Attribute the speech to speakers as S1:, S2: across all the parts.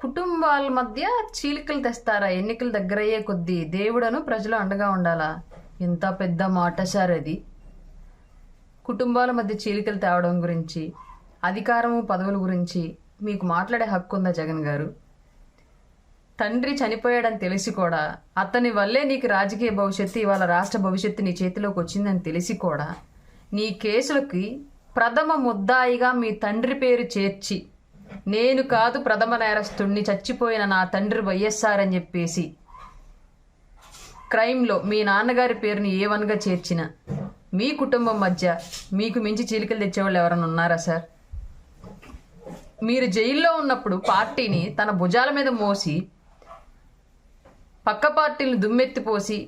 S1: కుటుంబాల మధ్య చీలికలు తెస్తారా? ఎన్నికలు దగ్గరయ్యే కొద్దీ దేవుడను ప్రజలు అండగా ఉండాలా? ఎంత పెద్ద మాట సార్ అది. కుటుంబాల మధ్య చీలికలు తేవడం గురించి, అధికారము పదవుల గురించి మీకు మాట్లాడే హక్కు ఉందా జగన్ గారు? తండ్రి చనిపోయాడని తెలిసి కూడా, అతని వల్లే నీకు రాజకీయ భవిష్యత్తు, ఇవాళ రాష్ట్ర భవిష్యత్తు నీ చేతిలోకి వచ్చిందని తెలిసి కూడా నీ కేసులకి ప్రథమ ముద్దాయిగా మీ తండ్రి పేరు చేర్చి, నేను కాదు ప్రథమ నేరస్తుడిని, చచ్చిపోయిన నా తండ్రి వైఎస్ఆర్ అని చెప్పేసి క్రైమ్లో మీ నాన్నగారి పేరుని A1గా చేర్చిన మీ కుటుంబం మధ్య మీకు మించి చీలికలు తెచ్చేవాళ్ళు ఎవరైనా ఉన్నారా సార్? మీరు జైల్లో ఉన్నప్పుడు పార్టీని తన భుజాల మీద మోసి, పక్క పార్టీని దుమ్మెత్తిపోసి,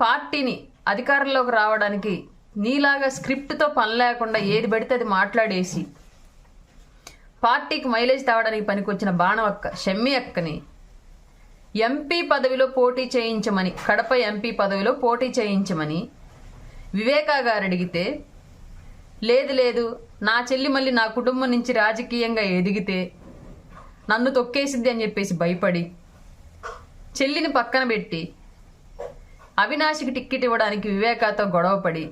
S1: పార్టీని అధికారంలోకి రావడానికి నీలాగా స్క్రిప్ట్తో పని లేకుండా ఏది పడితే అది మాట్లాడేసి పార్టీకి మైలేజ్ తేవడానికి పనికొచ్చిన బాణం అక్క షమ్మి అక్కని ఎంపీ పదవిలో పోటీ చేయించమని, కడప ఎంపీ పదవిలో పోటీ చేయించమని వివేకా గారు అడిగితే, లేదు లేదు నా చెల్లి మళ్ళీ నా కుటుంబం నుంచి రాజకీయంగా ఎదిగితే నన్ను తొక్కేసిద్ది అని చెప్పేసి భయపడి చెల్లిని పక్కన పెట్టి అవినాష్కి టిక్కెట్ ఇవ్వడానికి వివేకాతో గొడవపడి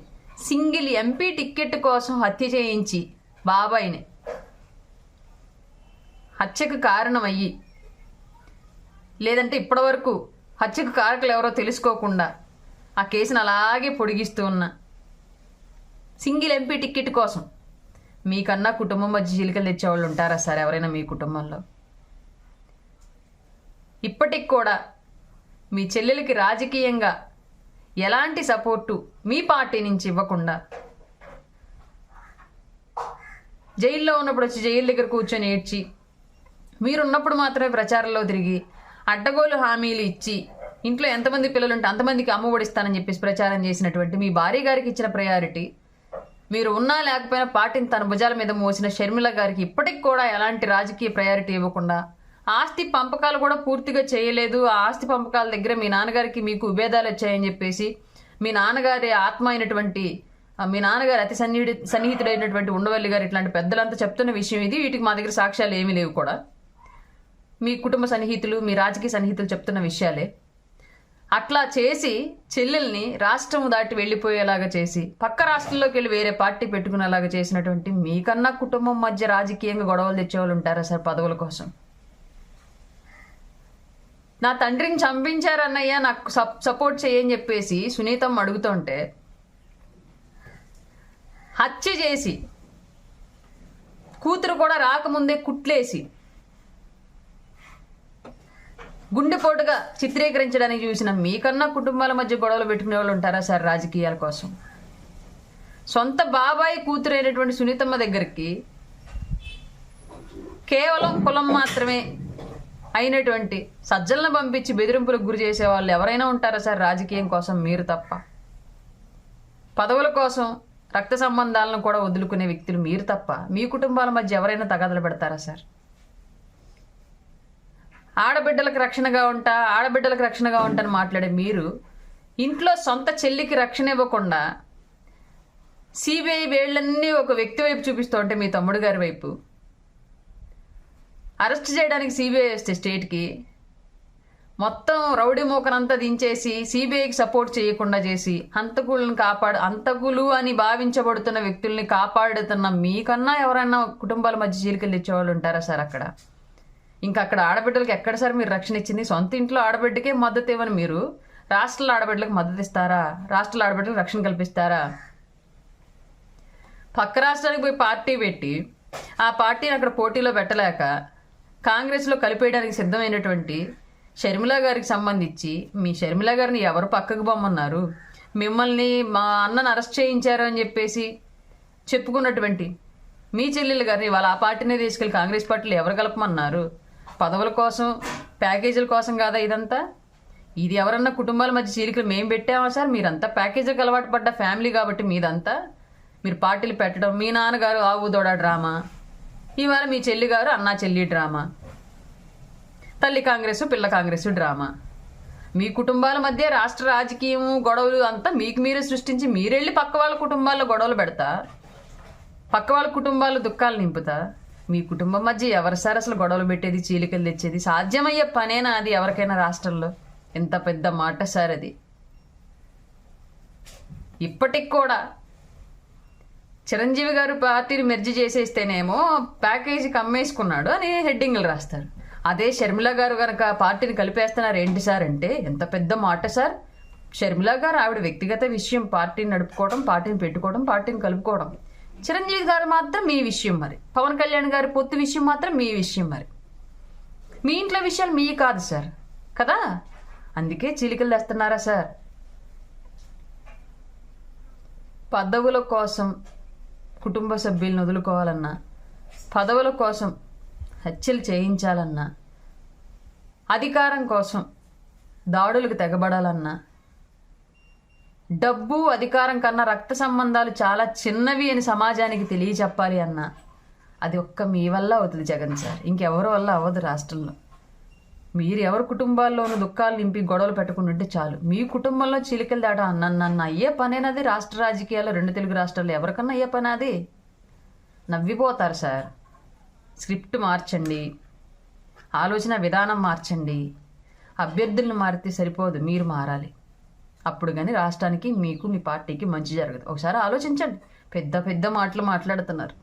S1: సింగిల్ ఎంపీ టిక్కెట్ కోసం హత్య చేయించి బాబాయిని హత్యకు కారణమయ్యి, లేదంటే ఇప్పటివరకు హత్యకు కారకులు ఎవరో తెలుసుకోకుండా ఆ కేసును అలాగే పొడిగిస్తూ ఉన్న సింగిల్ ఎంపీ టిక్కెట్ కోసం మీకన్నా కుటుంబం మధ్య చీలికలు తెచ్చేవాళ్ళు ఉంటారా సార్ ఎవరైనా మీ కుటుంబంలో? ఇప్పటికి కూడా మీ చెల్లెలకి రాజకీయంగా ఎలాంటి సపోర్టు మీ పార్టీ నుంచి ఇవ్వకుండా, జైల్లో ఉన్నప్పుడు వచ్చి జైలు దగ్గర కూర్చొని ఏడ్చి, మీరున్నప్పుడు మాత్రమే ప్రచారంలో తిరిగి అడ్డగోలు హామీలు ఇచ్చి, ఇంట్లో ఎంతమంది పిల్లలు ఉంటే అంతమందికి అమ్మ ఒడిస్తానని చెప్పేసి ప్రచారం చేసినటువంటి మీ భార్య గారికి ఇచ్చిన ప్రయారిటీ, మీరు ఉన్నా లేకపోయినా పార్టీని తన భుజాల మీద మోసిన షర్మిల గారికి ఇప్పటికి కూడా ఎలాంటి రాజకీయ ప్రయారిటీ ఇవ్వకుండా, ఆస్తి పంపకాలు కూడా పూర్తిగా చేయలేదు, ఆ ఆస్తి పంపకాల దగ్గర మీ నాన్నగారికి మీకు విభేదాలు వచ్చాయని చెప్పేసి మీ నాన్నగారి ఆత్మ అయినటువంటి, మీ నాన్నగారు అతి సన్నిహితుడైనటువంటి ఉండవల్లి గారు ఇట్లాంటి పెద్దలంతా చెప్తున్న విషయం ఇది. వీటికి మా దగ్గర సాక్ష్యాలు ఏమీ లేవు కూడా, మీ కుటుంబ సన్నిహితులు, మీ రాజకీయ సన్నిహితులు చెప్తున్న విషయాలే. అట్లా చేసి చెల్లెల్ని రాష్ట్రం దాటి వెళ్ళిపోయేలాగా చేసి, పక్క రాష్ట్రంలోకి వెళ్ళి వేరే పార్టీ పెట్టుకునేలాగా చేసినటువంటి మీకన్నా కుటుంబం మధ్య రాజకీయంగా గొడవలు తెచ్చేవాళ్ళు ఉంటారా సార్ పదవుల కోసం? నా తండ్రిని చంపించారన్నయ్య, నాకు సపోర్ట్ చేయని చెప్పేసి సునీతమ్మ అడుగుతుంటే, హత్య చేసి కూతురు కూడా రాకముందే కుట్లేసి గుండెపోటుగా చిత్రీకరించడానికి చూసిన మీకన్నా కుటుంబాల మధ్య గొడవలు పెట్టుకునే వాళ్ళు ఉంటారా సార్ రాజకీయాల కోసం? సొంత బాబాయి కూతురైనటువంటి సునీతమ్మ దగ్గరికి కేవలం కులం మాత్రమే అయినటువంటి సజ్జలను పంపించి బెదిరింపులకు గురి చేసే వాళ్ళు ఎవరైనా ఉంటారా సార్ రాజకీయం కోసం? మీరు తప్ప. పదవుల కోసం రక్త సంబంధాలను కూడా వదులుకునే వ్యక్తులు మీరు తప్ప మీ కుటుంబాల మధ్య ఎవరైనా తగాదలు పెడతారా సార్? ఆడబిడ్డలకు రక్షణగా ఉంటాను మాట్లాడే మీరు ఇంట్లో సొంత చెల్లికి రక్షణ ఇవ్వకుండా సిబిఐ వేళ్లన్నీ ఒక వ్యక్తి వైపు చూపిస్తూ ఉంటే మీ తమ్ముడు గారి వైపు అరెస్ట్ చేయడానికి సిబిఐ వస్తే స్టేట్కి మొత్తం రౌడీ మోకనంతా దించేసి సిబిఐకి సపోర్ట్ చేయకుండా చేసి హంతకులు అని భావించబడుతున్న వ్యక్తుల్ని కాపాడుతున్న మీకన్నా ఎవరైనా కుటుంబాల మధ్య చీలికలు తెచ్చేవాళ్ళు ఉంటారా సార్ అక్కడ? ఇంకా అక్కడ ఆడబిడ్డలకు ఎక్కడ సార్ మీరు రక్షణ ఇచ్చింది? సొంత ఇంట్లో ఆడబిడ్డకే మద్దతు ఇవ్వని మీరు రాష్ట్రాల ఆడబిడ్డలకు మద్దతు ఇస్తారా? రాష్ట్రాల ఆడబిడ్డలకు రక్షణ కల్పిస్తారా? పక్క రాష్ట్రానికి పోయి పార్టీ పెట్టి ఆ పార్టీని అక్కడ పోటీలో పెట్టలేక కాంగ్రెస్లో కలిపేయడానికి సిద్ధమైనటువంటి షర్మిల గారికి సంబంధించి, మీ షర్మిల గారిని ఎవరు పక్కకు పొమ్మన్నారు? మిమ్మల్ని మా అన్నను అరెస్ట్ చేయించారు అని చెప్పేసి చెప్పుకున్నటువంటి మీ చెల్లెలు గారిని వాళ్ళ ఆ పార్టీనే తీసుకెళ్ళి కాంగ్రెస్ పార్టీలో ఎవరు కలపమన్నారు? పదవుల కోసం, ప్యాకేజీల కోసం కాదా ఇదంతా? ఇది ఎవరన్నా కుటుంబాల మధ్య చీలికలు మేము పెట్టామా సార్? మీరంతా ప్యాకేజీలకు అలవాటు పడ్డ ఫ్యామిలీ కాబట్టి మీదంతా మీరు పార్టీలు పెట్టడం, మీ నాన్నగారు ఆవుదోడ డ్రామా, ఇవాళ మీ చెల్లి గారు అన్నా చెల్లి డ్రామా, తల్లి కాంగ్రెస్ పిల్ల కాంగ్రెస్ డ్రామా. మీ కుటుంబాల మధ్య రాష్ట్ర రాజకీయం గొడవలు అంతా మీకు మీరే సృష్టించి మీరెళ్ళి పక్క వాళ్ళ కుటుంబాల్లో గొడవలు పెడతా, పక్క వాళ్ళ కుటుంబాలు దుఃఖాలు నింపుతా, మీ కుటుంబం మధ్య ఎవరు సార్ అసలు గొడవలు పెట్టేది, చీలికలు తెచ్చేది? సాధ్యమయ్యే పనేనా అది ఎవరికైనా రాష్ట్రంలో? ఎంత పెద్ద మాట సార్ అది. ఇప్పటికి కూడా చిరంజీవి గారు పార్టీని మెర్జి చేసేస్తేనేమో ప్యాకేజీకి అమ్మేసుకున్నాడు అని హెడ్డింగ్లు రాస్తారు. అదే షర్మిల గారు కనుక పార్టీని కలిపేస్తున్నారు ఏంటి సార్ అంటే ఎంత పెద్ద మాట సార్. షర్మిల గారు ఆవిడ వ్యక్తిగత విషయం, పార్టీని నడుపుకోవడం, పార్టీని పెట్టుకోవడం, పార్టీని కలుపుకోవడం. చిరంజీవి గారు మాత్రం మీ విషయం మరి. పవన్ కళ్యాణ్ గారి పొత్తు విషయం మాత్రం మీ విషయం మరి. మీ ఇంట్లో విషయాలు మీ కాదు సార్ కదా. అందుకే చీలికలు తెస్తున్నారా సార్? పదవుల కోసం కుటుంబ సభ్యులను వదులుకోవాలన్నా, పదవుల కోసం హత్యలు చేయించాలన్నా, అధికారం కోసం దాడులకు తెగబడాలన్నా, డబ్బు అధికారం కన్నా రక్త సంబంధాలు చాలా చిన్నవి అని సమాజానికి తెలియచెప్పాలి అన్నా అది ఒక్క మీ వల్ల అవుతుంది జగన్ సార్. ఇంకెవరి వల్ల అవ్వదు రాష్ట్రంలో. మీరు ఎవరి కుటుంబాల్లోనూ దుఃఖాలు నింపి గొడవలు పెట్టుకుంటుంటే చాలు. మీ కుటుంబంలో చిలికలు దాట నన్ను అయ్యే పనేనది. రాష్ట్ర రాజకీయాల్లో 2 తెలుగు రాష్ట్రాల్లో ఎవరికన్నా అయ్యే పని అది. నవ్విపోతారు సార్. స్క్రిప్ట్ మార్చండి, ఆలోచన విధానం మార్చండి. అభ్యర్థులను మారితే సరిపోదు, మీరు మారాలి. అప్పుడు కానీ రాష్ట్రానికి, మీకు, మీ పార్టీకి మంచి జరగదు. ఒకసారి ఆలోచించండి. పెద్ద పెద్ద మాటలు మాట్లాడుతున్నారు.